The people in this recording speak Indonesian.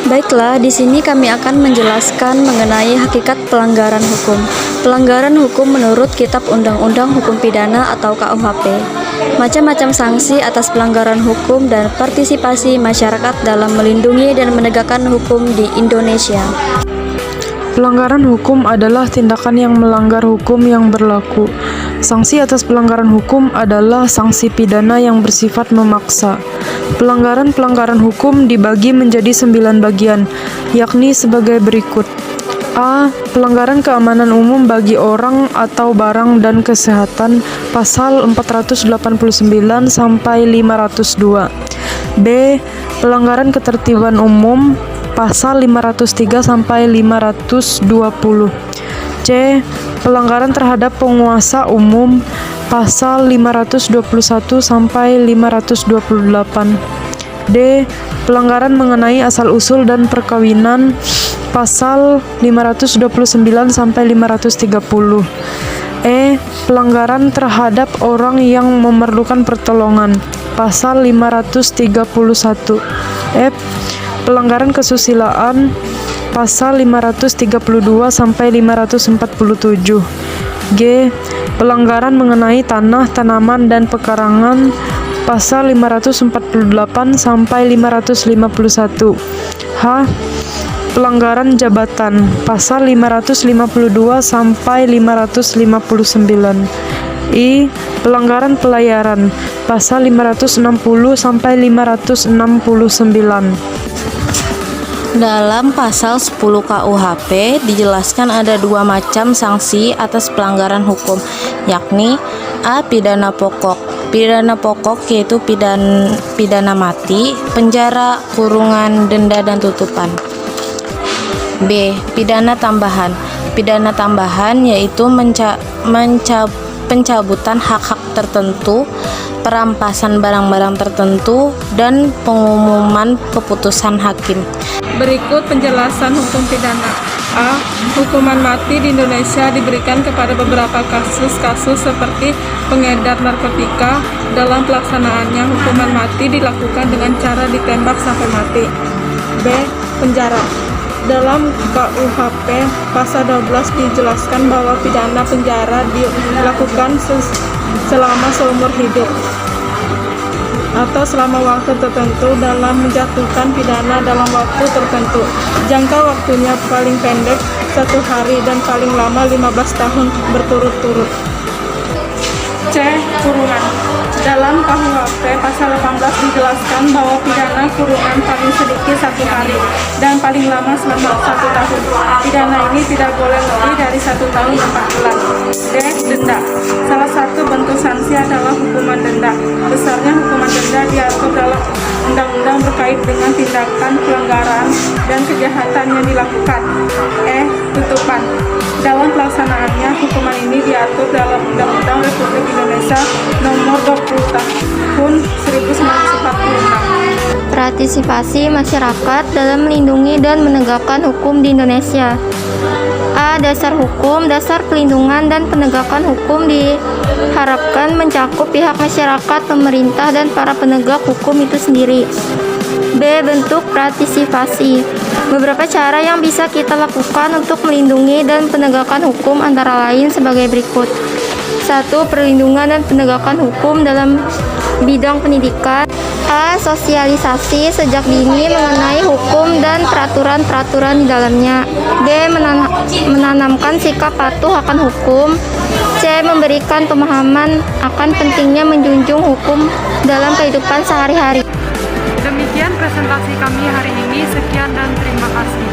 Baiklah, di sini kami akan menjelaskan mengenai hakikat pelanggaran hukum. Pelanggaran hukum menurut Kitab Undang-Undang Hukum Pidana atau KUHP. Macam-macam sanksi atas pelanggaran hukum dan partisipasi masyarakat dalam melindungi dan menegakkan hukum di Indonesia. Pelanggaran hukum adalah tindakan yang melanggar hukum yang berlaku. Sanksi atas pelanggaran hukum adalah sanksi pidana yang bersifat memaksa. Pelanggaran-pelanggaran hukum dibagi menjadi 9 bagian, yakni sebagai berikut. A. Pelanggaran keamanan umum bagi orang atau barang dan kesehatan, pasal 489 sampai 502. B. Pelanggaran ketertiban umum, pasal 503 sampai 520. C. Pelanggaran terhadap penguasa umum, pasal 521 sampai 528. D. Pelanggaran mengenai asal-usul dan perkawinan, pasal 529 sampai 530. E. Pelanggaran terhadap orang yang memerlukan pertolongan, pasal 531. F. Pelanggaran kesusilaan, pasal 532 sampai 547. G. Pelanggaran mengenai tanah, tanaman dan pekarangan, pasal 548 sampai 551. H. Pelanggaran jabatan, pasal 552 sampai 559. I. Pelanggaran pelayaran, pasal 560 sampai 569. Dalam pasal 10 KUHP dijelaskan ada 2 macam sanksi atas pelanggaran hukum, yakni A. Pidana pokok. Pidana pokok yaitu pidana mati, penjara, kurungan, denda, dan tutupan. B. Pidana tambahan. Pidana tambahan yaitu pencabutan hak-hak tertentu, perampasan barang-barang tertentu, dan pengumuman keputusan hakim. Berikut penjelasan hukum pidana. A. Hukuman mati di Indonesia diberikan kepada beberapa kasus-kasus seperti pengedar narkotika. Dalam pelaksanaannya, hukuman mati dilakukan dengan cara ditembak sampai mati. B. Penjara. Dalam KUHP pasal 12 dijelaskan bahwa pidana penjara dilakukan selama seumur hidup atau selama waktu tertentu dalam menjatuhkan pidana dalam waktu tertentu. Jangka waktunya paling pendek 1 hari dan paling lama 15 tahun berturut-turut. C. Kurungan. Dalam KUHP pasal 18 dijelaskan bahwa pidana kurungan paling sedikit 1 hari dan paling lama selama 1 tahun. Pidana ini tidak boleh lebih dari 1 tahun 4 bulan. D. Denda. Salah satu bentuk sanksi adalah hukuman denda. Besarnya hukuman denda diatur dalam undang-undang berkait dengan tindakan pelanggaran dan kejahatan yang dilakukan. E. Tutupan. Dalam pelaksanaannya, hukuman ini diatur dalam Undang-Undang Republik Indonesia Nomor 20 Tahun 1946. Partisipasi masyarakat dalam melindungi dan menegakkan hukum di Indonesia. A. Dasar hukum, dasar pelindungan dan penegakan hukum diharapkan mencakup pihak masyarakat, pemerintah, dan para penegak hukum itu sendiri. B. Bentuk partisipasi. Beberapa cara yang bisa kita lakukan untuk melindungi dan penegakan hukum antara lain sebagai berikut. 1. Perlindungan dan penegakan hukum dalam bidang pendidikan. A. Sosialisasi sejak dini mengenai hukum dan peraturan-peraturan di dalamnya. B. Menanamkan sikap patuh akan hukum. C. Memberikan pemahaman akan pentingnya menjunjung hukum dalam kehidupan sehari-hari. Demikian presentasi kami hari ini. Sekian dan terima kasih.